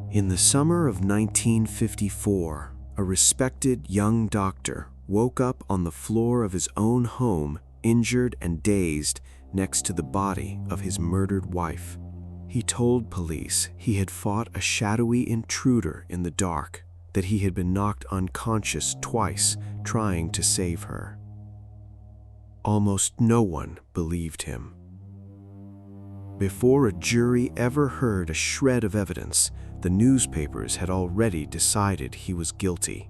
In the summer of 1954, a respected young doctor woke up on the floor of his own home, injured and dazed, next to the body of his murdered wife. He told police he had fought a shadowy intruder in the dark, that he had been knocked unconscious twice trying to save her. Almost no one believed him. Before a jury ever heard a shred of evidence, the newspapers had already decided he was guilty.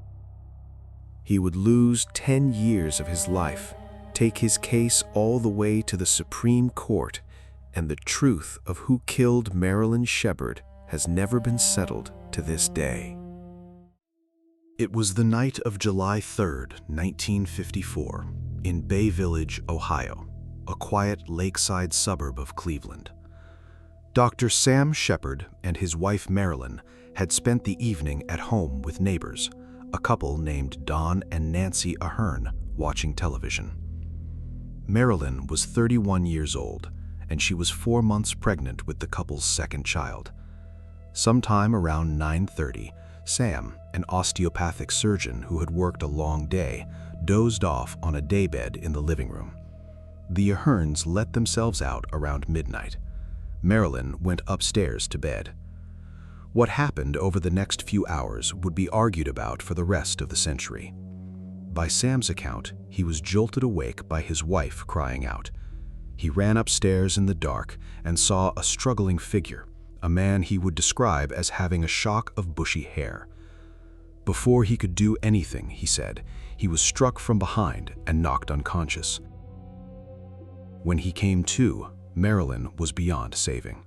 He would lose 10 years of his life, take his case all the way to the Supreme Court, and the truth of who killed Marilyn Sheppard has never been settled to this day. It was the night of July 3rd, 1954, in Bay Village, Ohio, a quiet lakeside suburb of Cleveland. Dr. Sam Sheppard and his wife Marilyn had spent the evening at home with neighbors, a couple named Don and Nancy Ahern, watching television. Marilyn was 31 years old, and she was 4 months pregnant with the couple's second child. Sometime around 9:30, Sam, an osteopathic surgeon who had worked a long day, dozed off on a daybed in the living room. The Aherns let themselves out around midnight. Marilyn went upstairs to bed. What happened over the next few hours would be argued about for the rest of the century. By Sam's account, he was jolted awake by his wife crying out. He ran upstairs in the dark and saw a struggling figure, a man he would describe as having a shock of bushy hair. Before he could do anything, he said, he was struck from behind and knocked unconscious. When he came to, Marilyn was beyond saving.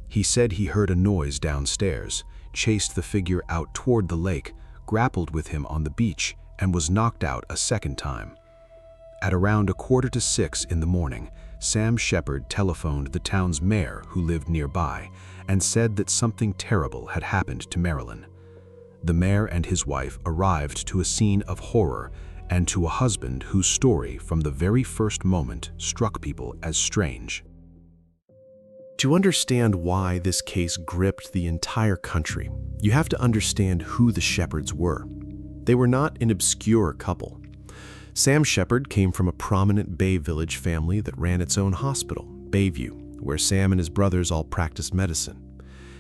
He said he heard a noise downstairs, chased the figure out toward the lake, grappled with him on the beach, and was knocked out a second time. At around 5:45 in the morning, Sam Sheppard telephoned the town's mayor, who lived nearby, and said that something terrible had happened to Marilyn. The mayor and his wife arrived to a scene of horror and to a husband whose story from the very first moment struck people as strange. To understand why this case gripped the entire country, you have to understand who the Sheppards were. They were not an obscure couple. Sam Sheppard came from a prominent Bay Village family that ran its own hospital, Bayview, where Sam and his brothers all practiced medicine.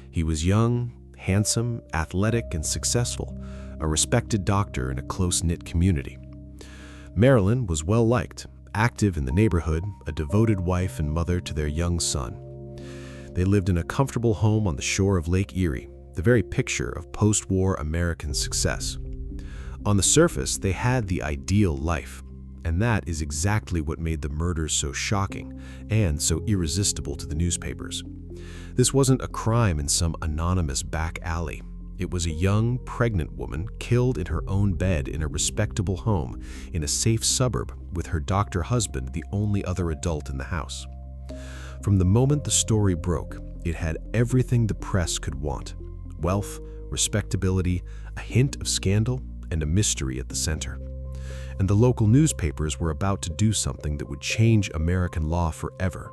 He was young, handsome, athletic, and successful, a respected doctor in a close-knit community. Marilyn was well-liked, active in the neighborhood, a devoted wife and mother to their young son. They lived in a comfortable home on the shore of Lake Erie, the very picture of post-war American success. On the surface, they had the ideal life, and that is exactly what made the murders so shocking and so irresistible to the newspapers. This wasn't a crime in some anonymous back alley. It was a young, pregnant woman killed in her own bed in a respectable home in a safe suburb with her doctor husband the only other adult in the house. From the moment the story broke, it had everything the press could want: wealth, respectability, a hint of scandal, and a mystery at the center. And the local newspapers were about to do something that would change American law forever.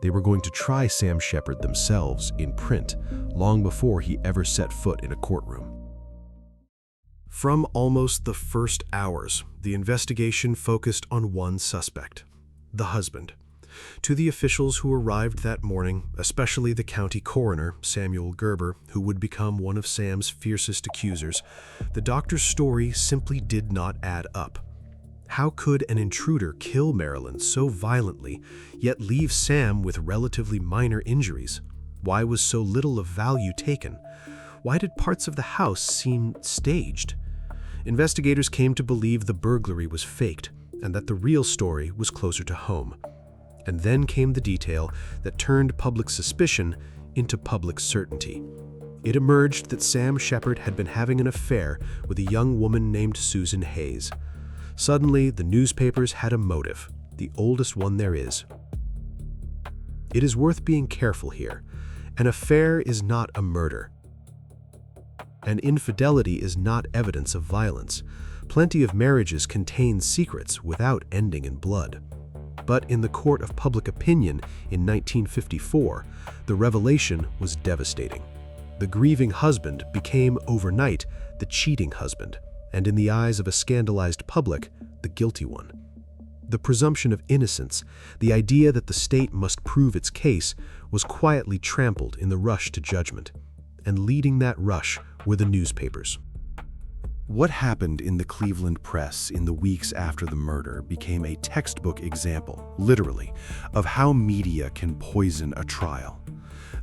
They were going to try Sam Sheppard themselves in print, long before he ever set foot in a courtroom. From almost the first hours, the investigation focused on one suspect: the husband. To the officials who arrived that morning, especially the county coroner, Samuel Gerber, who would become one of Sam's fiercest accusers, the doctor's story simply did not add up. How could an intruder kill Marilyn so violently, yet leave Sam with relatively minor injuries? Why was so little of value taken? Why did parts of the house seem staged? Investigators came to believe the burglary was faked, and that the real story was closer to home. And then came the detail that turned public suspicion into public certainty. It emerged that Sam Sheppard had been having an affair with a young woman named Susan Hayes. Suddenly, the newspapers had a motive, the oldest one there is. It is worth being careful here. An affair is not a murder. And infidelity is not evidence of violence. Plenty of marriages contain secrets without ending in blood. But in the court of public opinion in 1954, the revelation was devastating. The grieving husband became, overnight, the cheating husband, and in the eyes of a scandalized public, the guilty one. The presumption of innocence, the idea that the state must prove its case, was quietly trampled in the rush to judgment. And leading that rush were the newspapers. What happened in the Cleveland press in the weeks after the murder became a textbook example, literally, of how media can poison a trial.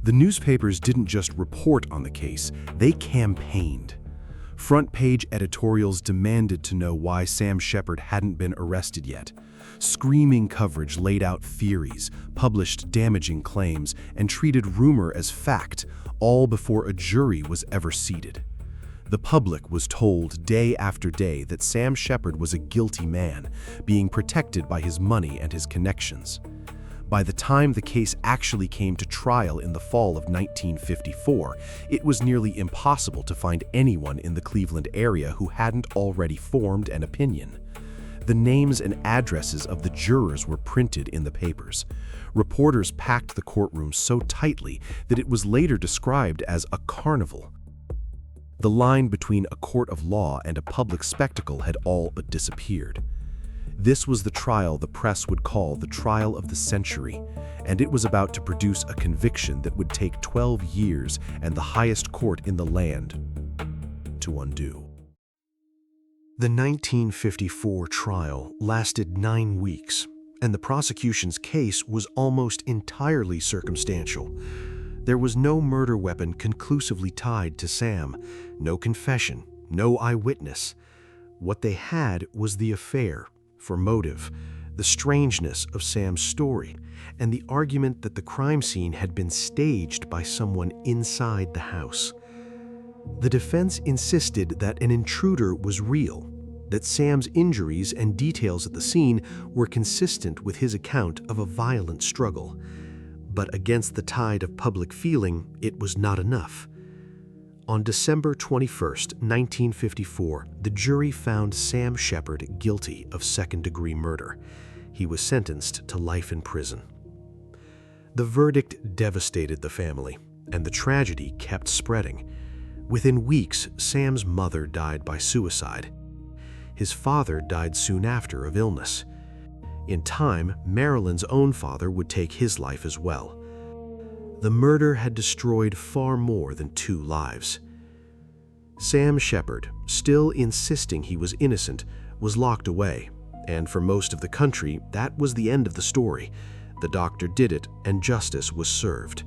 The newspapers didn't just report on the case, they campaigned. Front-page editorials demanded to know why Sam Sheppard hadn't been arrested yet. Screaming coverage laid out theories, published damaging claims, and treated rumor as fact, all before a jury was ever seated. The public was told day after day that Sam Sheppard was a guilty man, being protected by his money and his connections. By the time the case actually came to trial in the fall of 1954, it was nearly impossible to find anyone in the Cleveland area who hadn't already formed an opinion. The names and addresses of the jurors were printed in the papers. Reporters packed the courtroom so tightly that it was later described as a carnival. The line between a court of law and a public spectacle had all but disappeared. This was the trial the press would call the trial of the century, and it was about to produce a conviction that would take 12 years and the highest court in the land to undo. The 1954 trial lasted 9 weeks, and the prosecution's case was almost entirely circumstantial. There was no murder weapon conclusively tied to Sam, no confession, no eyewitness. What they had was the affair, for motive, the strangeness of Sam's story, and the argument that the crime scene had been staged by someone inside the house. The defense insisted that an intruder was real, that Sam's injuries and details at the scene were consistent with his account of a violent struggle. But against the tide of public feeling, it was not enough. On December 21, 1954, the jury found Sam Sheppard guilty of second-degree murder. He was sentenced to life in prison. The verdict devastated the family, and the tragedy kept spreading. Within weeks, Sam's mother died by suicide. His father died soon after of illness. In time, Marilyn's own father would take his life as well. The murder had destroyed far more than 2 lives. Sam Sheppard, still insisting he was innocent, was locked away, and for most of the country, that was the end of the story. The doctor did it, and justice was served.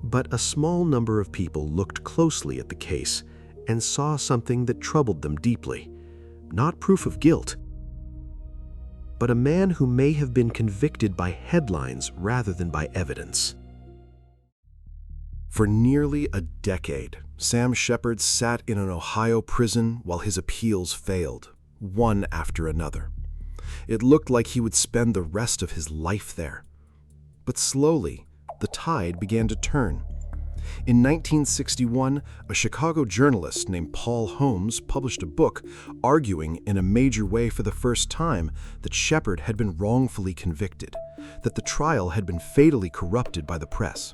But a small number of people looked closely at the case and saw something that troubled them deeply. Not proof of guilt, but a man who may have been convicted by headlines rather than by evidence. For nearly a decade, Sam Sheppard sat in an Ohio prison while his appeals failed, one after another. It looked like he would spend the rest of his life there. But slowly, the tide began to turn. In 1961, a Chicago journalist named Paul Holmes published a book arguing in a major way for the first time that Sheppard had been wrongfully convicted, that the trial had been fatally corrupted by the press.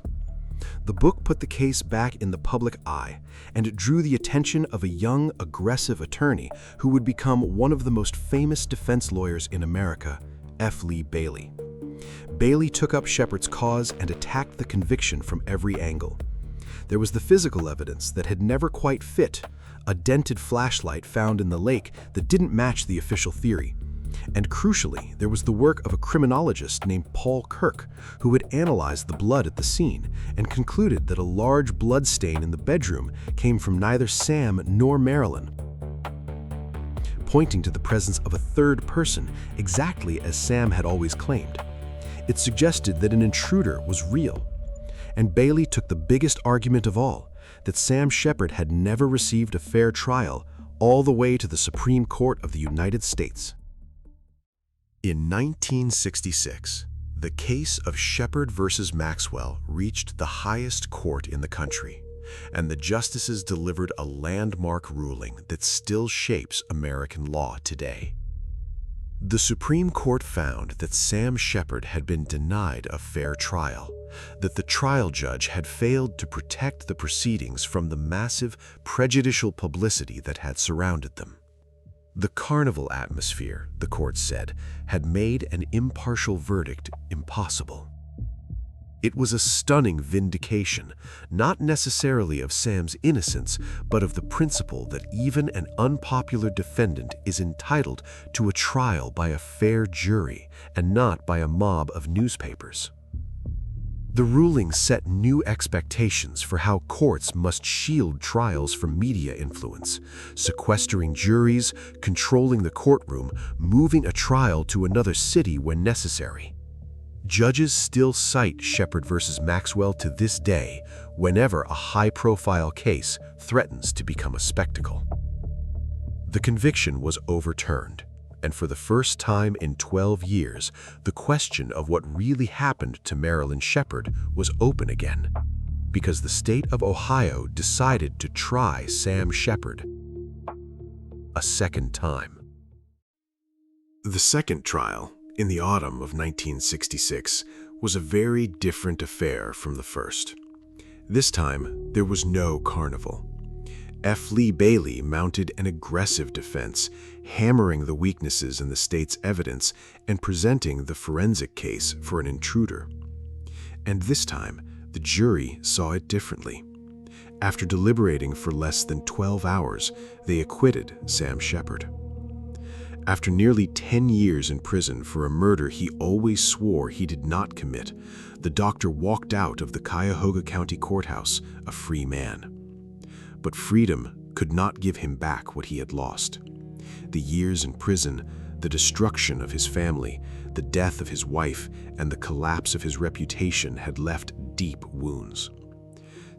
The book put the case back in the public eye, and it drew the attention of a young, aggressive attorney who would become one of the most famous defense lawyers in America, F. Lee Bailey. Bailey took up Sheppard's cause and attacked the conviction from every angle. There was the physical evidence that had never quite fit, a dented flashlight found in the lake that didn't match the official theory. And crucially, there was the work of a criminologist named Paul Kirk, who had analyzed the blood at the scene and concluded that a large blood stain in the bedroom came from neither Sam nor Marilyn, pointing to the presence of a third person, exactly as Sam had always claimed. It suggested that an intruder was real. And Bailey took the biggest argument of all, that Sam Sheppard had never received a fair trial, all the way to the Supreme Court of the United States. In 1966, the case of Sheppard versus Maxwell reached the highest court in the country, and the justices delivered a landmark ruling that still shapes American law today. The Supreme Court found that Sam Sheppard had been denied a fair trial, that the trial judge had failed to protect the proceedings from the massive, prejudicial publicity that had surrounded them. The carnival atmosphere, the court said, had made an impartial verdict impossible. It was a stunning vindication, not necessarily of Sam's innocence, but of the principle that even an unpopular defendant is entitled to a trial by a fair jury and not by a mob of newspapers. The ruling set new expectations for how courts must shield trials from media influence, sequestering juries, controlling the courtroom, moving a trial to another city when necessary. Judges still cite Sheppard versus Maxwell to this day whenever a high-profile case threatens to become a spectacle. The conviction was overturned, and for the first time in 12 years, the question of what really happened to Marilyn Sheppard was open again, because the state of Ohio decided to try Sam Sheppard a second time. The second trial, in the autumn of 1966, was a very different affair from the first. This time, there was no carnival. F. Lee Bailey mounted an aggressive defense, hammering the weaknesses in the state's evidence and presenting the forensic case for an intruder. And this time, the jury saw it differently. After deliberating for less than 12 hours, they acquitted Sam Sheppard. After nearly 10 years in prison for a murder he always swore he did not commit, the doctor walked out of the Cuyahoga County Courthouse a free man. But freedom could not give him back what he had lost. The years in prison, the destruction of his family, the death of his wife, and the collapse of his reputation had left deep wounds.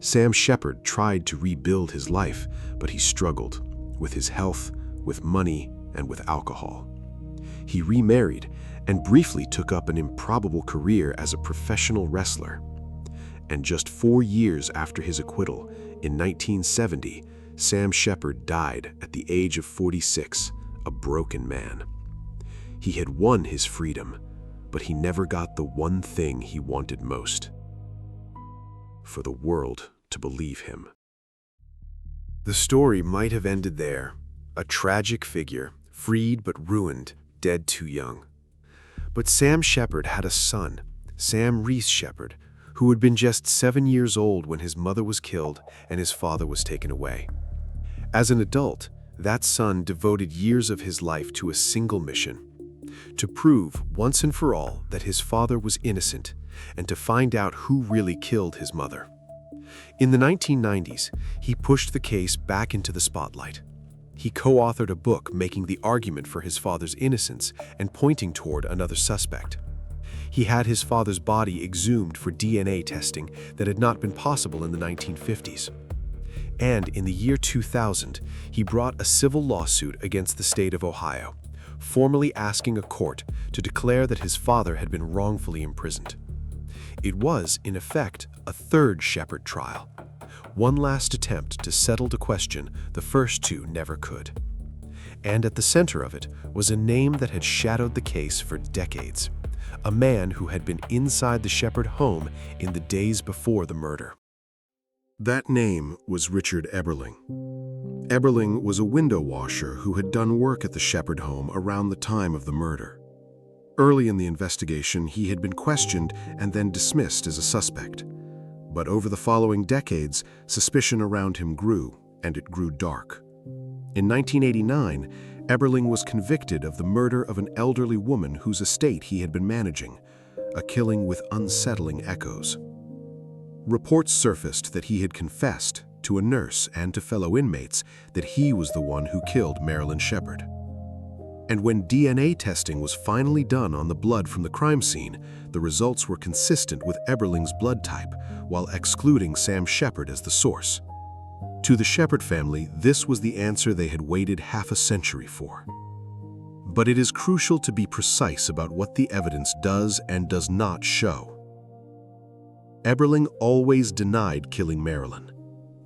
Sam Sheppard tried to rebuild his life, but he struggled with his health, with money, and with alcohol. He remarried and briefly took up an improbable career as a professional wrestler. And just 4 years after his acquittal, in 1970, Sam Sheppard died at the age of 46, a broken man. He had won his freedom, but he never got the one thing he wanted most: for the world to believe him. The story might have ended there, a tragic figure, freed but ruined, dead too young. But Sam Sheppard had a son, Sam Reese Sheppard, who had been just 7 years old when his mother was killed and his father was taken away. As an adult, that son devoted years of his life to a single mission: to prove once and for all that his father was innocent and to find out who really killed his mother. In the 1990s, he pushed the case back into the spotlight. He co-authored a book making the argument for his father's innocence and pointing toward another suspect. He had his father's body exhumed for DNA testing that had not been possible in the 1950s. And in the year 2000, he brought a civil lawsuit against the state of Ohio, formally asking a court to declare that his father had been wrongfully imprisoned. It was, in effect, a third Sheppard trial, one last attempt to settle the question the first two never could. And at the center of it was a name that had shadowed the case for decades, a man who had been inside the Sheppard home in the days before the murder. That name was Richard Eberling. Eberling was a window washer who had done work at the Sheppard home around the time of the murder. Early in the investigation, he had been questioned and then dismissed as a suspect. But over the following decades, suspicion around him grew, and it grew dark. In 1989, Eberling was convicted of the murder of an elderly woman whose estate he had been managing, a killing with unsettling echoes. Reports surfaced that he had confessed to a nurse and to fellow inmates that he was the one who killed Marilyn Sheppard. And when DNA testing was finally done on the blood from the crime scene, the results were consistent with Eberling's blood type, while excluding Sam Sheppard as the source. To the Sheppard family, this was the answer they had waited half a century for. But it is crucial to be precise about what the evidence does and does not show. Eberling always denied killing Marilyn.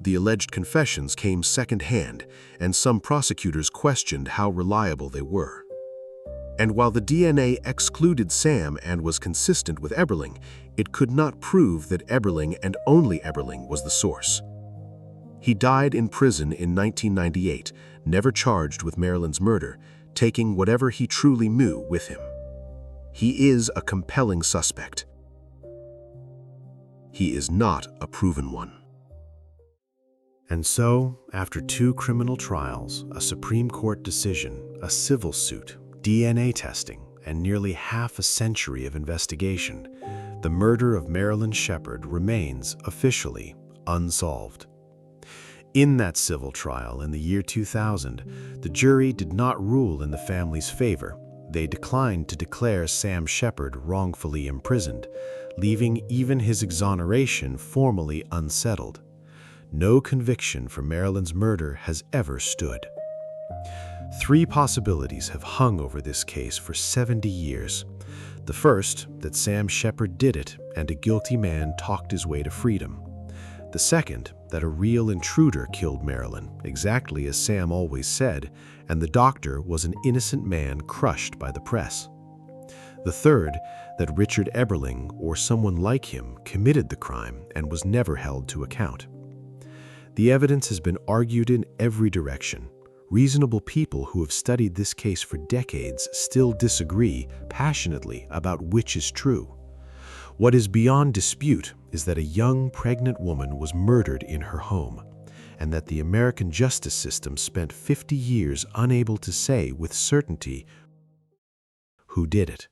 The alleged confessions came secondhand, and some prosecutors questioned how reliable they were. And while the DNA excluded Sam and was consistent with Eberling, it could not prove that Eberling and only Eberling was the source. He died in prison in 1998, never charged with Marilyn's murder, taking whatever he truly knew with him. He is a compelling suspect. He is not a proven one. And so, after 2 criminal trials, a Supreme Court decision, a civil suit, DNA testing, and nearly half a century of investigation, the murder of Marilyn Sheppard remains officially unsolved. In that civil trial in the year 2000, the jury did not rule in the family's favor. They declined to declare Sam Sheppard wrongfully imprisoned, leaving even his exoneration formally unsettled. No conviction for Marilyn's murder has ever stood. 3 possibilities have hung over this case for 70 years. The first, that Sam Sheppard did it and a guilty man talked his way to freedom. The second, that a real intruder killed Marilyn, exactly as Sam always said, and the doctor was an innocent man crushed by the press. The third, that Richard Eberling, or someone like him, committed the crime and was never held to account. The evidence has been argued in every direction. Reasonable people who have studied this case for decades still disagree passionately about which is true. What is beyond dispute is that a young, pregnant woman was murdered in her home, and that the American justice system spent 50 years unable to say with certainty who did it.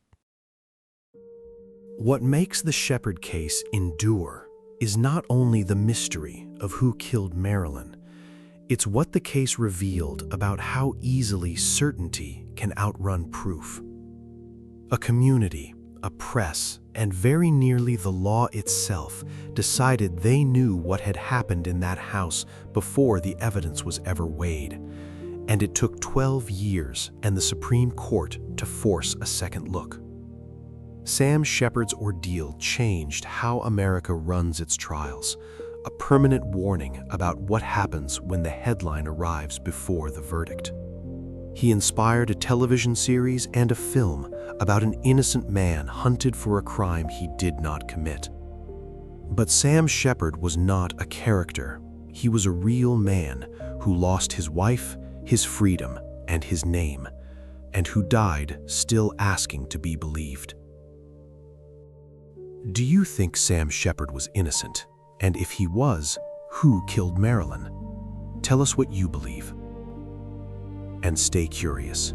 What makes the Sheppard case endure is not only the mystery of who killed Marilyn, it's what the case revealed about how easily certainty can outrun proof. A community, a press, and very nearly the law itself decided they knew what had happened in that house before the evidence was ever weighed. And it took 12 years and the Supreme Court to force a second look. Sam Sheppard's ordeal changed how America runs its trials, a permanent warning about what happens when the headline arrives before the verdict. He inspired a television series and a film about an innocent man hunted for a crime he did not commit. But Sam Sheppard was not a character. He was a real man who lost his wife, his freedom, and his name, and who died still asking to be believed. Do you think Sam Sheppard was innocent? And if he was, who killed Marilyn? Tell us what you believe. And stay curious.